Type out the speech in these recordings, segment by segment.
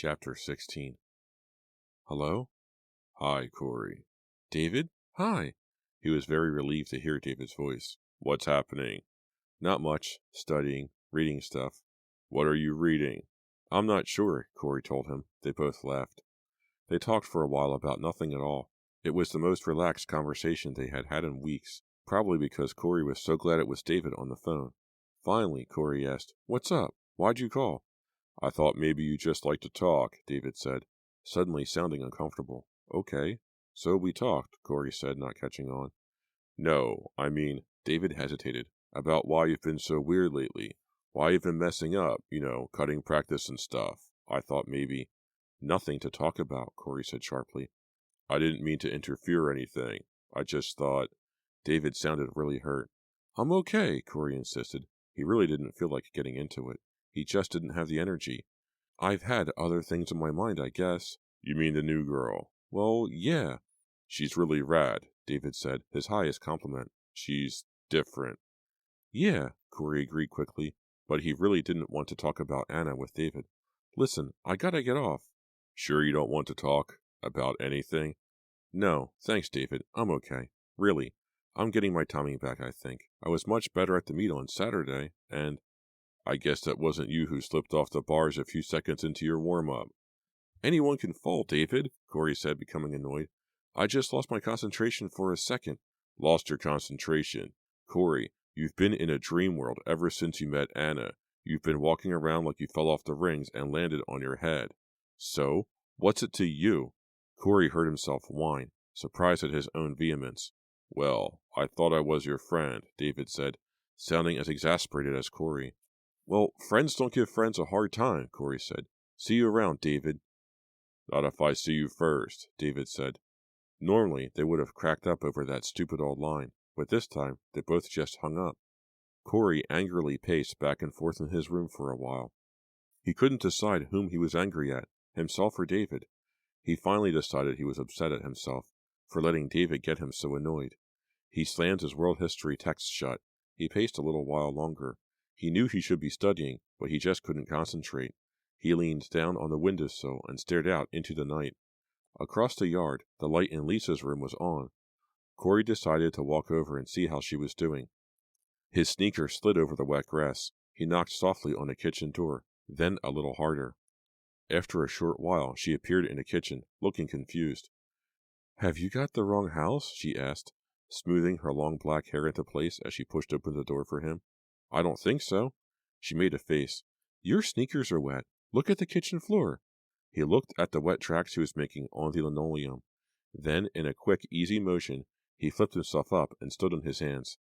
Chapter 16. Hello? Hi, Corey. David? Hi. He was very relieved to hear David's voice. What's happening? Not much. Studying. Reading stuff. What are you reading? I'm not sure, Corey told him. They both laughed. They talked for a while about nothing at all. It was the most relaxed conversation they had had in weeks, probably because Corey was so glad it was David on the phone. Finally, Corey asked, What's up? Why'd you call? I thought maybe you just like to talk, David said, suddenly sounding uncomfortable. Okay. So we talked, Corey said, not catching on. No, I mean, David hesitated, about why you've been so weird lately. Why you've been messing up, cutting practice and stuff. I thought maybe. Nothing to talk about, Corey said sharply. I didn't mean to interfere or anything. I just thought. David sounded really hurt. I'm okay, Corey insisted. He really didn't feel like getting into it. He just didn't have the energy. I've had other things in my mind, I guess. You mean the new girl? Well, yeah. She's really rad, David said, his highest compliment. She's different. Yeah, Corey agreed quickly, but he really didn't want to talk about Anna with David. Listen, I gotta get off. Sure you don't want to talk about anything? No, thanks, David. I'm okay. Really. I'm getting my timing back, I think. I was much better at the meet on Saturday, and I guess that wasn't you who slipped off the bars a few seconds into your warm-up. Anyone can fall, David, Corey said, becoming annoyed. I just lost my concentration for a second. Lost your concentration. Corey, you've been in a dream world ever since you met Anna. You've been walking around like you fell off the rings and landed on your head. So, what's it to you? Corey heard himself whine, surprised at his own vehemence. Well, I thought I was your friend, David said, sounding as exasperated as Corey. Well, friends don't give friends a hard time, Corey said. See you around, David. Not if I see you first, David said. Normally, they would have cracked up over that stupid old line, but this time, they both just hung up. Corey angrily paced back and forth in his room for a while. He couldn't decide whom he was angry at, himself or David. He finally decided he was upset at himself for letting David get him so annoyed. He slammed his world history text shut. He paced a little while longer. He knew he should be studying, but he just couldn't concentrate. He leaned down on the windowsill and stared out into the night. Across the yard, the light in Lisa's room was on. Corey decided to walk over and see how she was doing. His sneaker slid over the wet grass. He knocked softly on the kitchen door, then a little harder. After a short while, she appeared in the kitchen, looking confused. Have you got the wrong house? She asked, smoothing her long black hair into place as she pushed open the door for him. I don't think so. She made a face. Your sneakers are wet. Look at the kitchen floor. He looked at the wet tracks he was making on the linoleum. Then, in a quick, easy motion, he flipped himself up and stood on his hands.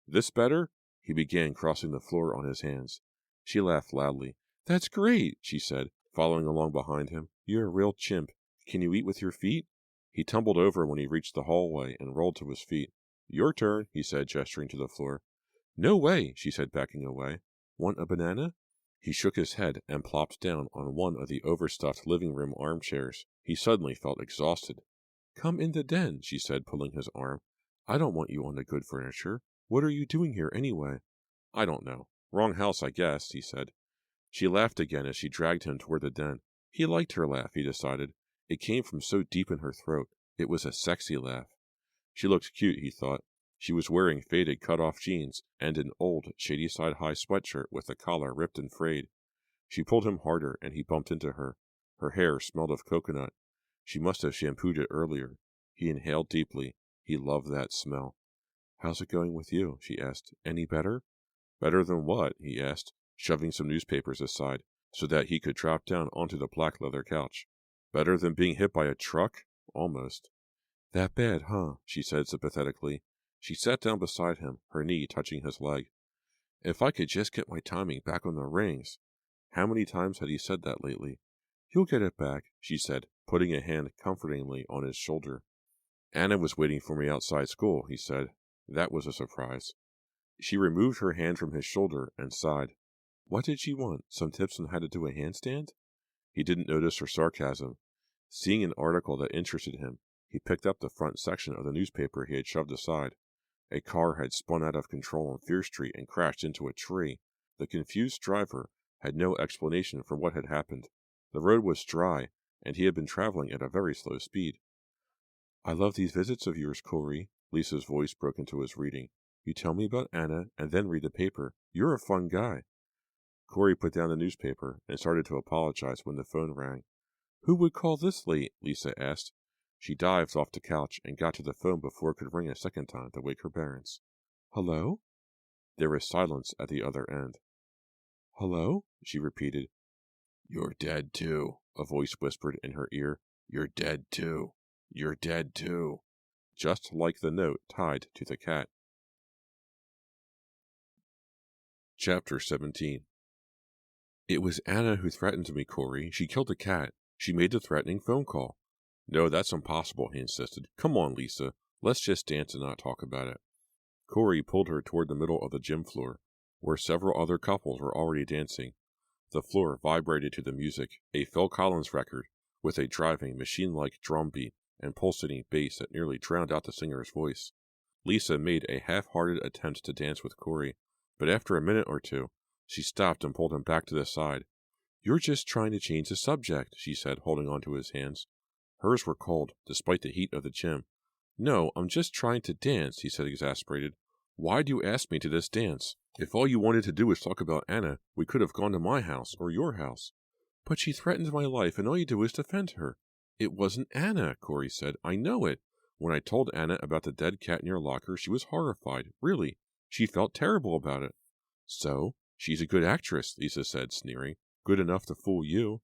This better? He began crossing the floor on his hands. She laughed loudly. That's great, she said, following along behind him. You're a real chimp. Can you eat with your feet? He tumbled over when he reached the hallway and rolled to his feet. Your turn, he said, gesturing to the floor. No way, she said, backing away. Want a banana? He shook his head and plopped down on one of the overstuffed living room armchairs. He suddenly felt exhausted. Come in the den, she said, pulling his arm. I don't want you on the good furniture. What are you doing here, anyway? I don't know. Wrong house, I guess, he said. She laughed again as she dragged him toward the den. He liked her laugh, he decided. It came from so deep in her throat. It was a sexy laugh. She looked cute, he thought. She was wearing faded cut-off jeans and an old shady-side high sweatshirt with the collar ripped and frayed. She pulled him harder, and he bumped into her. Her hair smelled of coconut. She must have shampooed it earlier. He inhaled deeply. He loved that smell. How's it going with you? She asked. Any better? Better than what? He asked, shoving some newspapers aside so that he could drop down onto the black leather couch. Better than being hit by a truck? Almost. That bad, huh? She said sympathetically. She sat down beside him, her knee touching his leg. If I could just get my timing back on the rings. How many times had he said that lately? You'll get it back, she said, putting a hand comfortingly on his shoulder. Anna was waiting for me outside school, he said. That was a surprise. She removed her hand from his shoulder and sighed. What did she want? Some tips on how to do a handstand? He didn't notice her sarcasm. Seeing an article that interested him, he picked up the front section of the newspaper he had shoved aside. A car had spun out of control on Fear Street and crashed into a tree. The confused driver had no explanation for what had happened. The road was dry, and he had been traveling at a very slow speed. "I love these visits of yours, Corey." Lisa's voice broke into his reading. "You tell me about Anna, and then read the paper. You're a fun guy." Corey put down the newspaper and started to apologize when the phone rang. "Who would call this late?" Lisa asked. She dived off the couch and got to the phone before it could ring a second time to wake her parents. "Hello?" There was silence at the other end. "Hello?" she repeated. "You're dead, too," a voice whispered in her ear. "You're dead, too. You're dead, too." Just like the note tied to the cat. Chapter 17. "It was Anna who threatened me, Corey. She killed the cat. She made the threatening phone call." "No, that's impossible," he insisted. "Come on, Lisa. Let's just dance and not talk about it." Corey pulled her toward the middle of the gym floor, where several other couples were already dancing. The floor vibrated to the music, a Phil Collins record, with a driving, machine-like drum beat and pulsating bass that nearly drowned out the singer's voice. Lisa made a half-hearted attempt to dance with Corey, but after a minute or two, she stopped and pulled him back to the side. "You're just trying to change the subject," she said, holding onto his hands. Hers were cold, despite the heat of the gym. "No, I'm just trying to dance," he said, exasperated. "Why do you ask me to this dance? If all you wanted to do was talk about Anna, we could have gone to my house or your house." "But she threatened my life, and all you do is defend her." "It wasn't Anna," Corey said. "I know it. When I told Anna about the dead cat in your locker, she was horrified. Really. She felt terrible about it." "So? She's a good actress," Lisa said, sneering. "Good enough to fool you."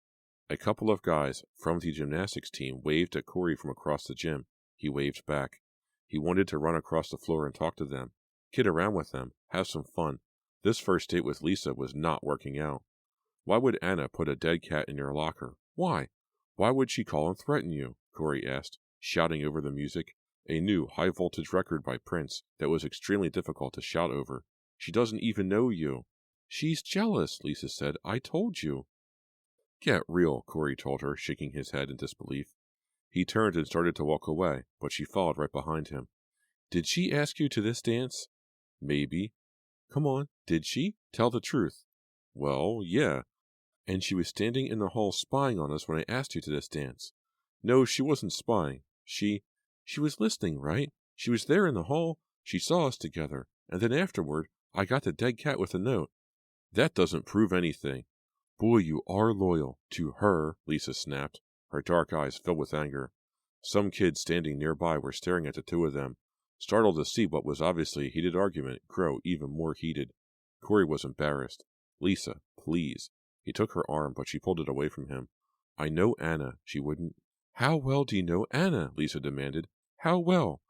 A couple of guys from the gymnastics team waved at Corey from across the gym. He waved back. He wanted to run across the floor and talk to them, kid around with them, have some fun. This first date with Lisa was not working out. "Why would Anna put a dead cat in your locker? Why? Why would she call and threaten you?" Corey asked, shouting over the music, a new high-voltage record by Prince that was extremely difficult to shout over. "She doesn't even know you." "She's jealous," Lisa said. "I told you." "Get real," Corey told her, shaking his head in disbelief. He turned and started to walk away, but she followed right behind him. "Did she ask you to this dance?" "Maybe." "Come on, did she? Tell the truth." "Well, yeah." "And she was standing in the hall spying on us when I asked you to this dance." "No, she wasn't spying. She was listening, right? She was there in the hall. She saw us together, and then afterward, I got the dead cat with a note." "That doesn't prove anything." "Boy, you are loyal. To her," Lisa snapped, her dark eyes filled with anger. Some kids standing nearby were staring at the two of them, startled to see what was obviously a heated argument grow even more heated. Corey was embarrassed. "Lisa, please." He took her arm, but she pulled it away from him. "I know Anna. She wouldn't." "How well do you know Anna?" Lisa demanded. "How well?"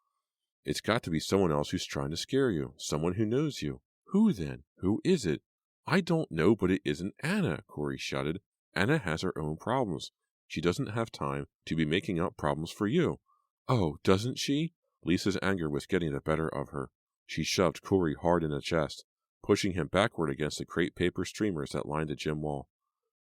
"It's got to be someone else who's trying to scare you. Someone who knows you." "Who then? Who is it?" "I don't know, but it isn't Anna," Corey shouted. "Anna has her own problems. She doesn't have time to be making up problems for you." "Oh, doesn't she?" Lisa's anger was getting the better of her. She shoved Corey hard in the chest, pushing him backward against the crepe paper streamers that lined the gym wall.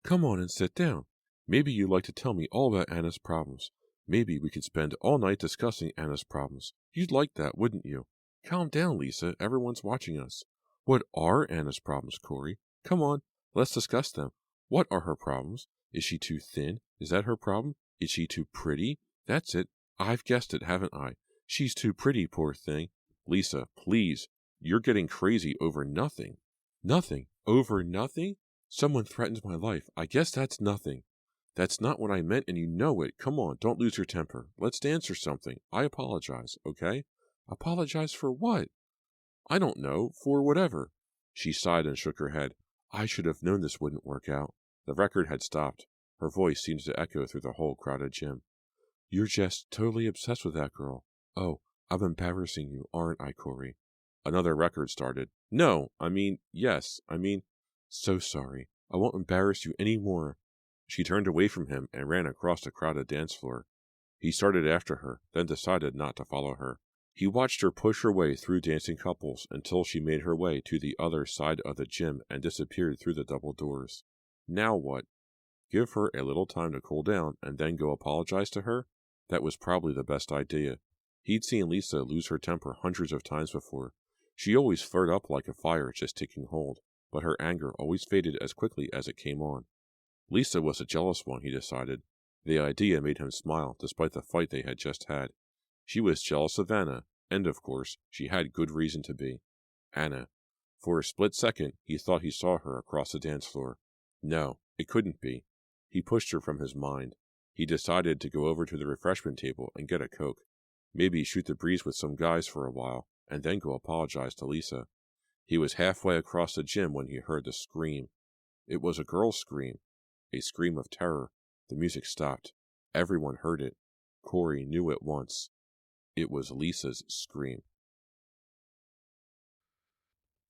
"Come on and sit down. Maybe you'd like to tell me all about Anna's problems. Maybe we could spend all night discussing Anna's problems. You'd like that, wouldn't you?" "Calm down, Lisa. Everyone's watching us." "What are Anna's problems, Corey? Come on, let's discuss them. What are her problems? Is she too thin? Is that her problem? Is she too pretty? That's it. I've guessed it, haven't I? She's too pretty, poor thing." "Lisa, please. You're getting crazy over nothing." "Nothing? Over nothing? Someone threatened my life. I guess that's nothing." "That's not what I meant, and you know it. Come on, don't lose your temper. Let's dance or something. I apologize, okay?" "Apologize for what?" "I don't know. For whatever." She sighed and shook her head. "I should have known this wouldn't work out." The record had stopped. Her voice seemed to echo through the whole crowded gym. "You're just totally obsessed with that girl. Oh, I'm embarrassing you, aren't I, Corey?" Another record started. "No, yes, So sorry. I won't embarrass you any more." She turned away from him and ran across the crowded dance floor. He started after her, then decided not to follow her. He watched her push her way through dancing couples until she made her way to the other side of the gym and disappeared through the double doors. Now what? Give her a little time to cool down and then go apologize to her? That was probably the best idea. He'd seen Lisa lose her temper hundreds of times before. She always flared up like a fire just taking hold, but her anger always faded as quickly as it came on. Lisa was a jealous one, he decided. The idea made him smile despite the fight they had just had. She was jealous of Anna, and of course, she had good reason to be. Anna. For a split second, he thought he saw her across the dance floor. No, it couldn't be. He pushed her from his mind. He decided to go over to the refreshment table and get a Coke. Maybe shoot the breeze with some guys for a while, and then go apologize to Lisa. He was halfway across the gym when he heard the scream. It was a girl's scream. A scream of terror. The music stopped. Everyone heard it. Corey knew at once. It was Lisa's scream.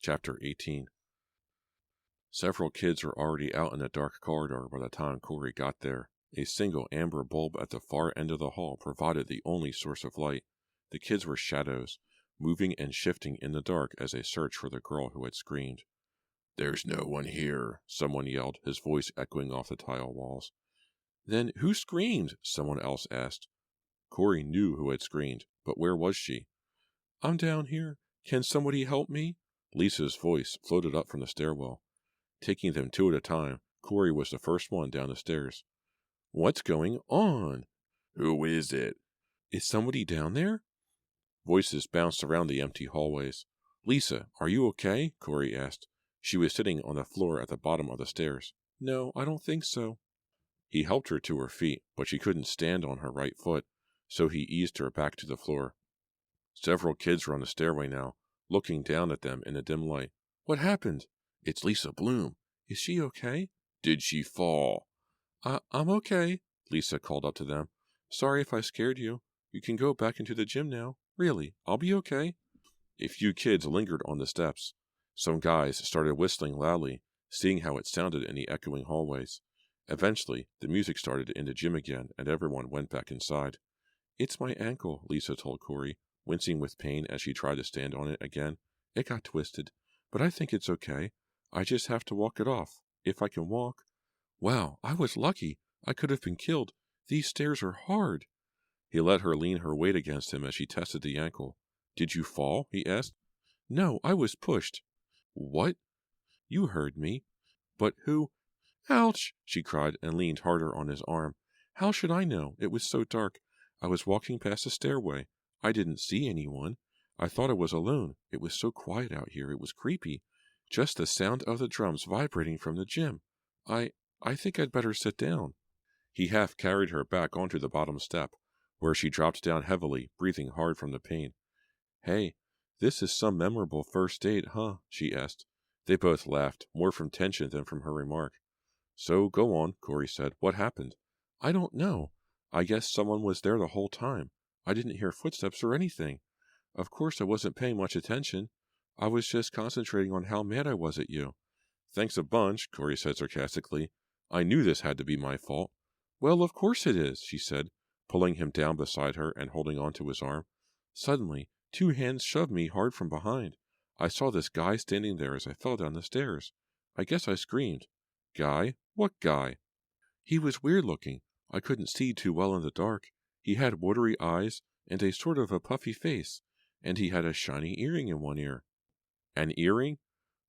Chapter 18. Several kids were already out in the dark corridor by the time Corey got there. A single amber bulb at the far end of the hall provided the only source of light. The kids were shadows, moving and shifting in the dark as they searched for the girl who had screamed. "There's no one here," someone yelled, his voice echoing off the tile walls. "Then who screamed?" someone else asked. Corey knew who had screamed, but where was she? "I'm down here. Can somebody help me?" Lisa's voice floated up from the stairwell. Taking them two at a time, Corey was the first one down the stairs. "What's going on?" "Who is it?" "Is somebody down there?" Voices bounced around the empty hallways. "Lisa, are you okay?" Corey asked. She was sitting on the floor at the bottom of the stairs. "No, I don't think so." He helped her to her feet, but she couldn't stand on her right foot, so he eased her back to the floor. Several kids were on the stairway now, looking down at them in the dim light. "What happened?" "It's Lisa Bloom." "Is she okay?" "Did she fall?" I'm okay," Lisa called up to them. "Sorry if I scared you. You can go back into the gym now. Really, I'll be okay." A few kids lingered on the steps. Some guys started whistling loudly, seeing how it sounded in the echoing hallways. Eventually, the music started in the gym again, and everyone went back inside. "It's my ankle," Lisa told Corey, wincing with pain as she tried to stand on it again. "It got twisted, but I think it's okay. I just have to walk it off, if I can walk." "Wow, I was lucky. I could have been killed. These stairs are hard." He let her lean her weight against him as she tested the ankle. "Did you fall?" he asked. "No, I was pushed." "What?" "You heard me." "But who—" "Ouch!" she cried and leaned harder on his arm. "How should I know? It was so dark. I was walking past the stairway. I didn't see anyone. I thought I was alone. It was so quiet out here. It was creepy. Just the sound of the drums vibrating from the gym. I think I'd better sit down." He half carried her back onto the bottom step, where she dropped down heavily, breathing hard from the pain. "Hey, this is some memorable first date, huh?" she asked. They both laughed, more from tension than from her remark. "So go on," Corey said. "What happened?" "I don't know. I guess someone was there the whole time. I didn't hear footsteps or anything. Of course I wasn't paying much attention. I was just concentrating on how mad I was at you." "Thanks a bunch," Corey said sarcastically. "I knew this had to be my fault." "Well, of course it is," she said, pulling him down beside her and holding on to his arm. "Suddenly, two hands shoved me hard from behind. I saw this guy standing there as I fell down the stairs. I guess I screamed." "Guy? What guy?" "He was weird looking. I couldn't see too well in the dark. He had watery eyes and a sort of a puffy face, and he had a shiny earring in one ear." "An earring?"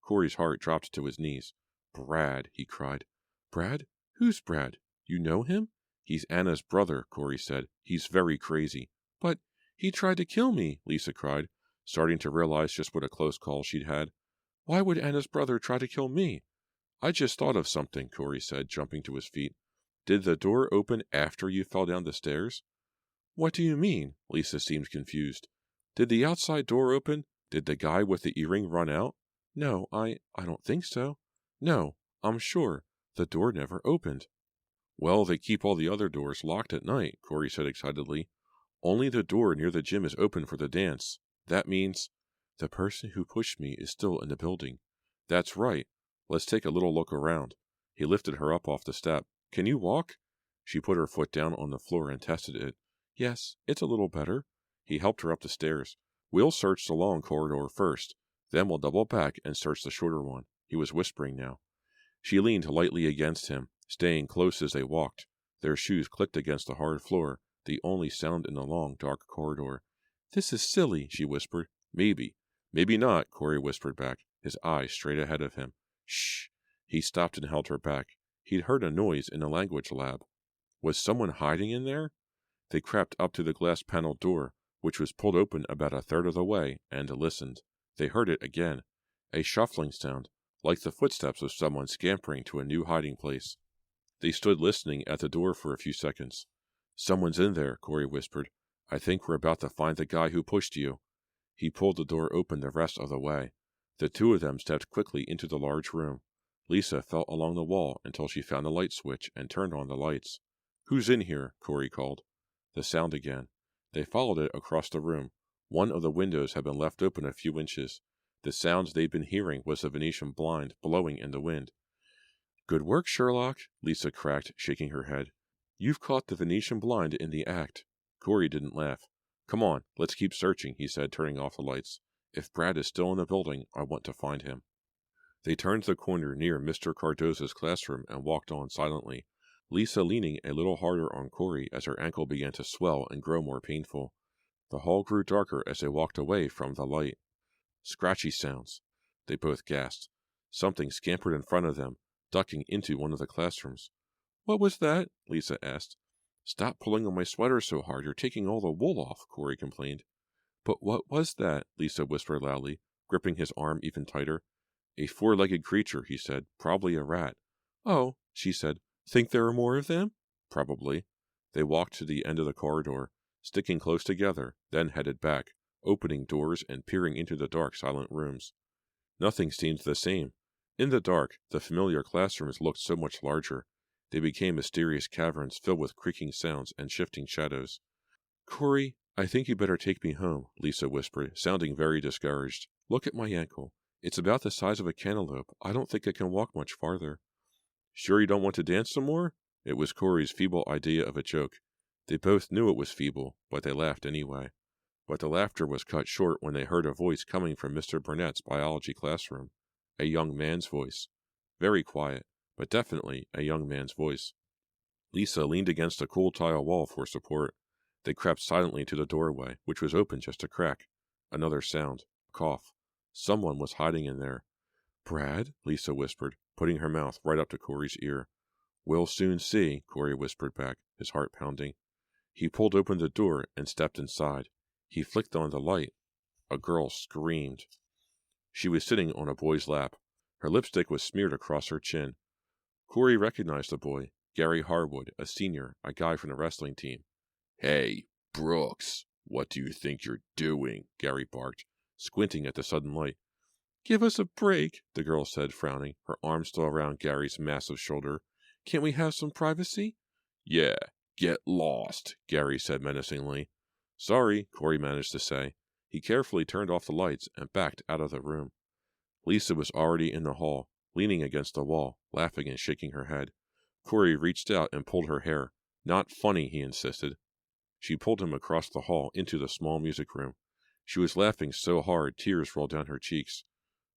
Corey's heart dropped to his knees. "Brad," he cried. "Brad? Who's Brad? You know him?" "He's Anna's brother," Corey said. "He's very crazy." "But he tried to kill me," Lisa cried, starting to realize just what a close call she'd had. "Why would Anna's brother try to kill me?" "I just thought of something," Corey said, jumping to his feet. "Did the door open after you fell down the stairs?" "What do you mean?" Lisa seemed confused. "Did the outside door open? Did the guy with the earring run out?" "No, I don't think so." "No, I'm sure. The door never opened." "Well, they keep all the other doors locked at night," Corey said excitedly. "Only the door near the gym is open for the dance. That means—" "The person who pushed me is still in the building." "That's right. Let's take a little look around." He lifted her up off the step. "Can you walk?" She put her foot down on the floor and tested it. "Yes, it's a little better." He helped her up the stairs. "We'll search the long corridor first. Then we'll double back and search the shorter one." He was whispering now. She leaned lightly against him, staying close as they walked. Their shoes clicked against the hard floor, the only sound in the long, dark corridor. This is silly, she whispered. Maybe. Maybe not, Corey whispered back, his eyes straight ahead of him. Shh. He stopped and held her back. He'd heard a noise in the language lab. Was someone hiding in there? They crept up to the glass-paneled door, which was pulled open about a third of the way, and listened. They heard it again. A shuffling sound, like the footsteps of someone scampering to a new hiding place. They stood listening at the door for a few seconds. Someone's in there, Corey whispered. I think we're about to find the guy who pushed you. He pulled the door open the rest of the way. The two of them stepped quickly into the large room. Lisa felt along the wall until she found a light switch and turned on the lights. Who's in here? Corey called. The sound again. They followed it across the room. One of the windows had been left open a few inches. The sounds they'd been hearing was the Venetian blind blowing in the wind. Good work, Sherlock, Lisa cracked, shaking her head. You've caught the Venetian blind in the act. Corey didn't laugh. Come on, let's keep searching, he said, turning off the lights. If Brad is still in the building, I want to find him. They turned the corner near Mr. Cardoza's classroom and walked on silently, Lisa leaning a little harder on Corey as her ankle began to swell and grow more painful. The hall grew darker as they walked away from the light. Scratchy sounds. They both gasped. Something scampered in front of them, ducking into one of the classrooms. What was that? Lisa asked. Stop pulling on my sweater so hard, you're taking all the wool off, Corey complained. But what was that? Lisa whispered loudly, gripping his arm even tighter. A four-legged creature, he said, probably a rat. Oh, she said. Think there are more of them? Probably. They walked to the end of the corridor, sticking close together, then headed back, opening doors and peering into the dark, silent rooms. Nothing seemed the same. In the dark, the familiar classrooms looked so much larger. They became mysterious caverns filled with creaking sounds and shifting shadows. Corey, I think you better take me home, Lisa whispered, sounding very discouraged. Look at my ankle. It's about the size of a cantaloupe. I don't think I can walk much farther. Sure you don't want to dance some more? It was Corey's feeble idea of a joke. They both knew it was feeble, but they laughed anyway. But the laughter was cut short when they heard a voice coming from Mr. Burnett's biology classroom. A young man's voice. Very quiet, but definitely a young man's voice. Lisa leaned against a cool tile wall for support. They crept silently to the doorway, which was open just a crack. Another sound. A cough. Someone was hiding in there. Brad? Lisa whispered, putting her mouth right up to Corey's ear. We'll soon see, Corey whispered back, his heart pounding. He pulled open the door and stepped inside. He flicked on the light. A girl screamed. She was sitting on a boy's lap. Her lipstick was smeared across her chin. Corey recognized the boy, Gary Harwood, a senior, a guy from the wrestling team. Hey, Brooks, what do you think you're doing? Gary barked, squinting at the sudden light. Give us a break, the girl said, frowning, her arm still around Gary's massive shoulder. Can't we have some privacy? Yeah, get lost, Gary said menacingly. Sorry, Corey managed to say. He carefully turned off the lights and backed out of the room. Lisa was already in the hall, leaning against the wall, laughing and shaking her head. Corey reached out and pulled her hair. Not funny, he insisted. She pulled him across the hall into the small music room. She was laughing so hard tears rolled down her cheeks.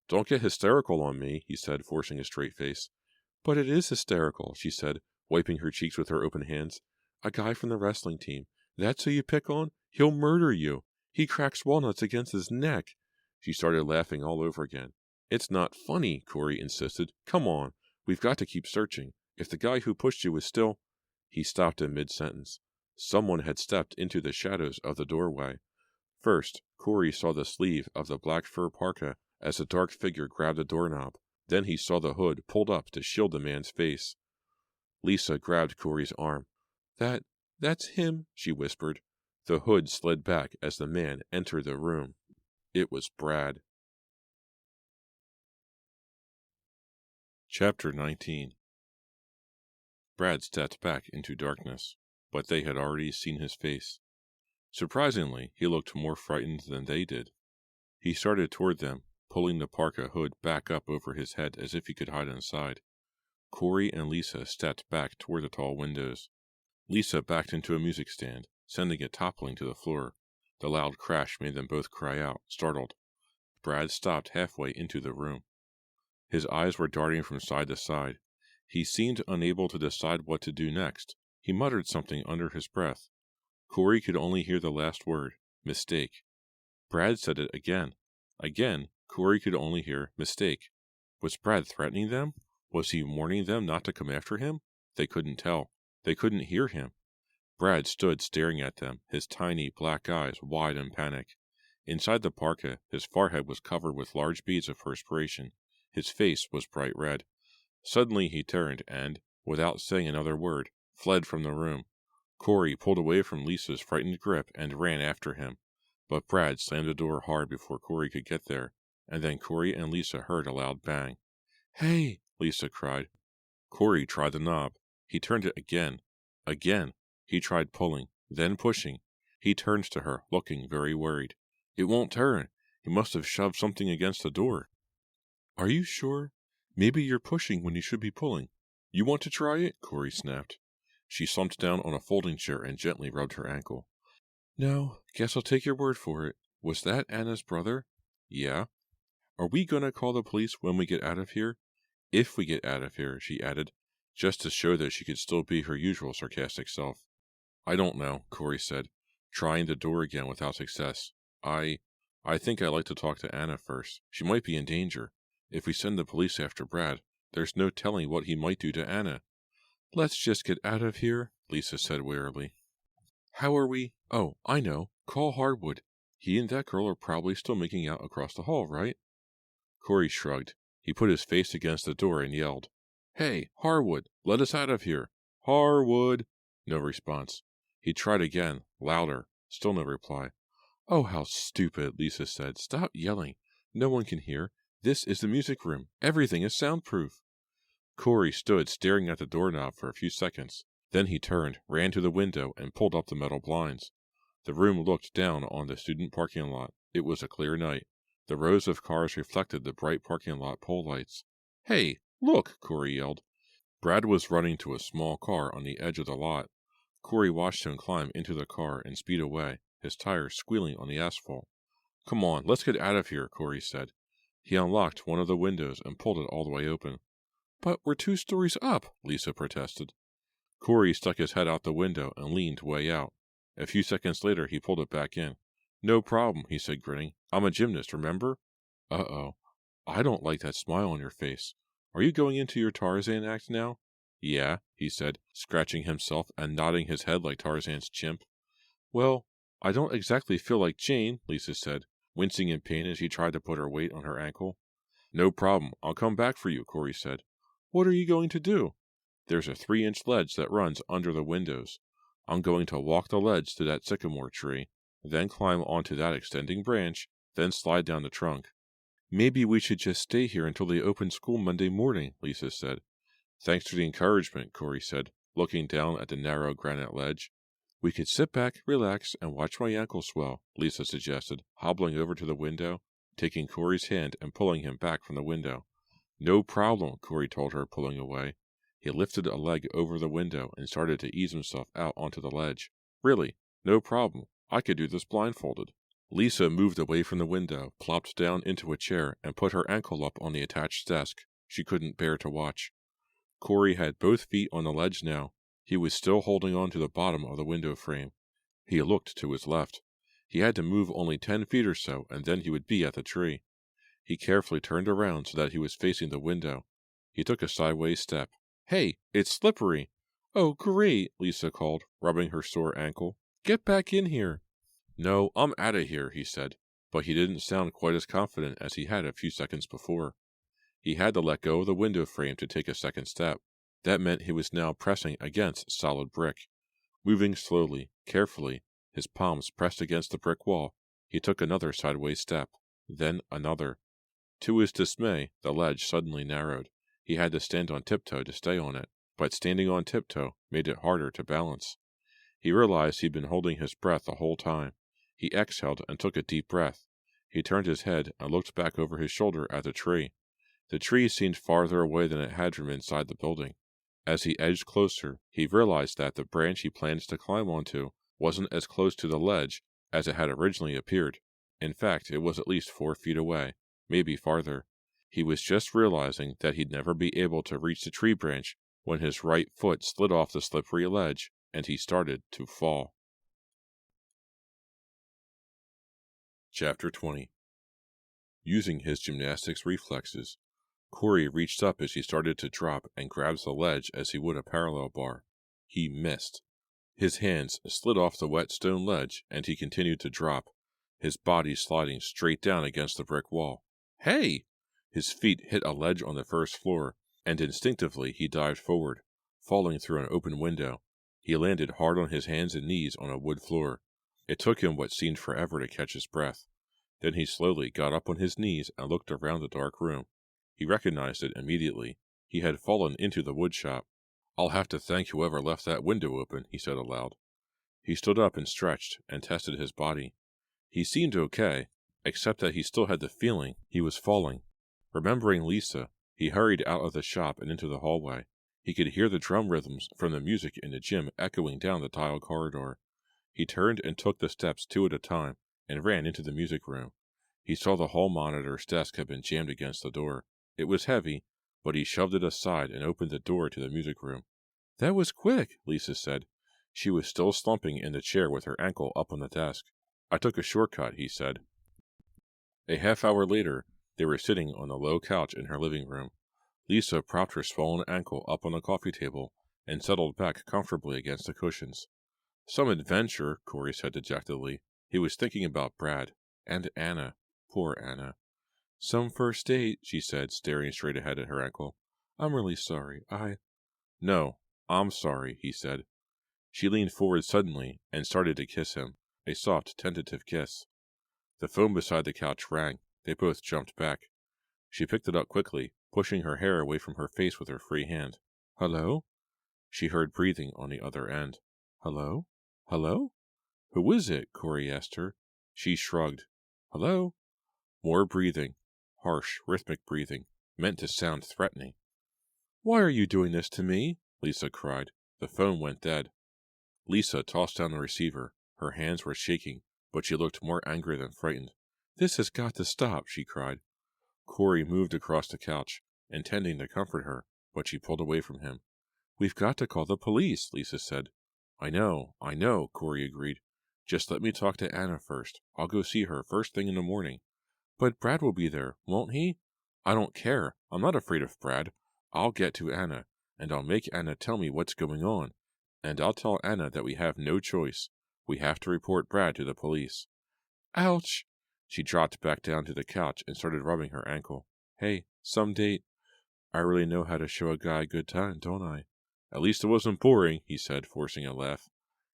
Don't get hysterical on me, he said, forcing a straight face. But it is hysterical, she said, wiping her cheeks with her open hands. A guy from the wrestling team. That's who you pick on? He'll murder you. He cracks walnuts against his neck. She started laughing all over again. It's not funny, Corey insisted. Come on. We've got to keep searching. If the guy who pushed you is still... He stopped in mid-sentence. Someone had stepped into the shadows of the doorway. First, Corey saw the sleeve of the black fur parka as the dark figure grabbed the doorknob. Then he saw the hood pulled up to shield the man's face. Lisa grabbed Corey's arm. That's him, she whispered. The hood slid back as the man entered the room. It was Brad. Chapter 19. Brad stepped back into darkness, but they had already seen his face. Surprisingly, he looked more frightened than they did. He started toward them, pulling the parka hood back up over his head as if he could hide inside. Corey and Lisa stepped back toward the tall windows. Lisa backed into a music stand, sending it toppling to the floor. The loud crash made them both cry out, startled. Brad stopped halfway into the room. His eyes were darting from side to side. He seemed unable to decide what to do next. He muttered something under his breath. Corey could only hear the last word. Mistake. Brad said it again. Again, Corey could only hear mistake. Was Brad threatening them? Was he warning them not to come after him? They couldn't tell. They couldn't hear him. Brad stood staring at them, his tiny black eyes wide in panic. Inside the parka, his forehead was covered with large beads of perspiration. His face was bright red. Suddenly he turned and, without saying another word, fled from the room. Corey pulled away from Lisa's frightened grip and ran after him. But Brad slammed the door hard before Corey could get there, and then Corey and Lisa heard a loud bang. "Hey!" Lisa cried. Corey tried the knob. He turned it again. Again. He tried pulling, then pushing. He turned to her, looking very worried. "It won't turn. He must have shoved something against the door." "Are you sure? Maybe you're pushing when you should be pulling. You want to try it?" Corey snapped. She slumped down on a folding chair and gently rubbed her ankle. "No, guess I'll take your word for it. Was that Anna's brother?" "Yeah." "Are we gonna call the police when we get out of here?" "If we get out of here," she added, just to show that she could still be her usual sarcastic self. "I don't know," Corey said, trying the door again without success. I think I'd like to talk to Anna first. She might be in danger. If we send the police after Brad, there's no telling what he might do to Anna." "Let's just get out of here," Lisa said wearily. "How are we? Oh, I know. Call Hardwood. He and that girl are probably still making out across the hall, right?" Corey shrugged. He put his face against the door and yelled, "Hey, Harwood, let us out of here! Harwood!" No response. He tried again, louder. Still no reply. "Oh, how stupid," Lisa said. "Stop yelling. No one can hear. This is the music room. Everything is soundproof." Corey stood staring at the doorknob for a few seconds. Then he turned, ran to the window, and pulled up the metal blinds. The room looked down on the student parking lot. It was a clear night. The rows of cars reflected the bright parking lot pole lights. "Hey, look!" Corey yelled. Brad was running to a small car on the edge of the lot. Corey watched him climb into the car and speed away, his tires squealing on the asphalt. "Come on, let's get out of here," Corey said. He unlocked one of the windows and pulled it all the way open. "But we're 2 stories up," Lisa protested. Corey stuck his head out the window and leaned way out. A few seconds later, he pulled it back in. "No problem," he said, grinning. "I'm a gymnast, remember?" Uh-oh. I don't like that smile on your face. Are you going into your Tarzan act now? "Yeah," he said, scratching himself and nodding his head like Tarzan's chimp. "Well, I don't exactly feel like Jane," Lisa said, wincing in pain as she tried to put her weight on her ankle. "No problem. I'll come back for you," Corey said. "What are you going to do?" "There's a 3-inch ledge that runs under the windows. I'm going to walk the ledge to that sycamore tree, then climb onto that extending branch, then slide down the trunk." "Maybe we should just stay here until they open school Monday morning," Lisa said. "Thanks for the encouragement," Corey said, looking down at the narrow granite ledge. "We could sit back, relax, and watch my ankle swell," Lisa suggested, hobbling over to the window, taking Corey's hand and pulling him back from the window. "No problem," Corey told her, pulling away. He lifted a leg over the window and started to ease himself out onto the ledge. "Really, no problem. I could do this blindfolded." Lisa moved away from the window, plopped down into a chair, and put her ankle up on the attached desk. She couldn't bear to watch. Corey had both feet on the ledge now. He was still holding on to the bottom of the window frame. He looked to his left. He had to move only 10 feet or so, and then he would be at the tree. He carefully turned around so that he was facing the window. He took a sideways step. "Hey, it's slippery!" "Oh, great!" Lisa called, rubbing her sore ankle. "Get back in here!" "No, I'm out of here," he said, but he didn't sound quite as confident as he had a few seconds before. He had to let go of the window frame to take a second step. That meant he was now pressing against solid brick. Moving slowly, carefully, his palms pressed against the brick wall, he took another sideways step, then another. To his dismay, the ledge suddenly narrowed. He had to stand on tiptoe to stay on it, but standing on tiptoe made it harder to balance. He realized he'd been holding his breath the whole time. He exhaled and took a deep breath. He turned his head and looked back over his shoulder at the tree. The tree seemed farther away than it had from inside the building. As he edged closer, he realized that the branch he planned to climb onto wasn't as close to the ledge as it had originally appeared. In fact, it was at least 4 feet away, maybe farther. He was just realizing that he'd never be able to reach the tree branch when his right foot slid off the slippery ledge and he started to fall. Chapter 20. Using his gymnastics reflexes, Corey reached up as he started to drop and grabs the ledge as he would a parallel bar. He missed. His hands slid off the wet stone ledge, and he continued to drop, his body sliding straight down against the brick wall. Hey! His feet hit a ledge on the first floor, and instinctively he dived forward, falling through an open window. He landed hard on his hands and knees on a wood floor. It took him what seemed forever to catch his breath. Then he slowly got up on his knees and looked around the dark room. He recognized it immediately. He had fallen into the wood shop. "I'll have to thank whoever left that window open," he said aloud. He stood up and stretched and tested his body. He seemed okay, except that he still had the feeling he was falling. Remembering Lisa, he hurried out of the shop and into the hallway. He could hear the drum rhythms from the music in the gym echoing down the tiled corridor. He turned and took the steps 2 at a time and ran into the music room. He saw the hall monitor's desk had been jammed against the door. It was heavy, but he shoved it aside and opened the door to the music room. "That was quick," Lisa said. She was still slumping in the chair with her ankle up on the desk. "I took a shortcut," he said. A half-hour later, they were sitting on the low couch in her living room. Lisa propped her swollen ankle up on the coffee table and settled back comfortably against the cushions. "Some adventure," Corey said dejectedly. He was thinking about Brad. And Anna. Poor Anna. "Some first date," she said, staring straight ahead at her ankle. "I'm really sorry. No, I'm sorry," he said. She leaned forward suddenly and started to kiss him, a soft, tentative kiss. The phone beside the couch rang. They both jumped back. She picked it up quickly, pushing her hair away from her face with her free hand. "Hello?" She heard breathing on the other end. "Hello? Hello?" "Who is it?" Corey asked her. She shrugged. "Hello?" More breathing. Harsh, rhythmic breathing, meant to sound threatening. "Why are you doing this to me?" Lisa cried. The phone went dead. Lisa tossed down the receiver. Her hands were shaking, but she looked more angry than frightened. "This has got to stop," she cried. Corey moved across the couch, intending to comfort her, but she pulled away from him. "We've got to call the police," Lisa said. I know, Corey agreed. "Just let me talk to Anna first. I'll go see her first thing in the morning." "But Brad will be there, won't he?" "I don't care. I'm not afraid of Brad. I'll get to Anna, and I'll make Anna tell me what's going on. And I'll tell Anna that we have no choice. We have to report Brad to the police." "Ouch!" She dropped back down to the couch and started rubbing her ankle. "Hey, some date. I really know how to show a guy a good time, don't I?" "At least it wasn't boring," he said, forcing a laugh.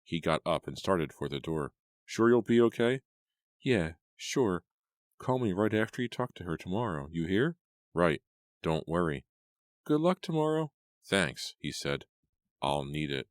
He got up and started for the door. "Sure you'll be okay?" "Yeah, sure. Call me right after you talk to her tomorrow, you hear?" "Right. Don't worry." "Good luck tomorrow." "Thanks," he said. "I'll need it."